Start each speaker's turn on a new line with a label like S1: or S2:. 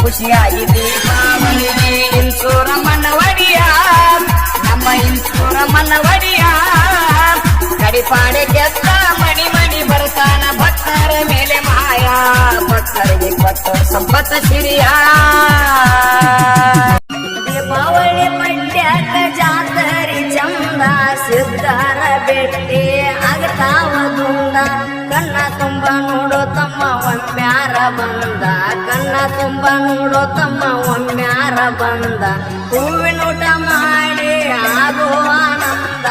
S1: ಖುಷಿಯಾಗಿ ದೀಪಾವಳಿಗೆ ಇನ್ಸೂರಮ್ಮನ ಒಡಿಯ ನಮ್ಮ ಇನ್ಸೂರಮ್ಮನ ಒಡಿಯ ಕಡಿಪಾಡೆ ಗೆದ್ದ ಮಣಿ ಮಣಿ ಬರ್ತಾನ ಭಕ್ತರ ಮೇಲೆ ಮಾಯ ಭಕ್ತರಿಗೆ ಕೊಟ್ಟ ಸಂಪತ್ತ ಸಿರಿಯ ದೀಪಾವಳಿ ಪಡ್ಯಾಕ ಜಾತರಿ ಚಂದ ಸಿದ್ಧಾರ ಬೆಟ್ಟಿ ಆಗ್ತಾವ ದುಂದ ಕಣ್ಣ ತುಂಬ ನೋಡೋ ತಮ್ಮ ಒಮ್ಮ್ಯಾರ ಬಂದ ಕಣ್ಣ ತುಂಬ ನೋಡೋ ತಮ್ಮ ಒಮ್ಮ್ಯಾರ ಬಂದ ಹೂವಿನೂಟ ಮಾಡಿ ಆಗೋ ಆನಂದ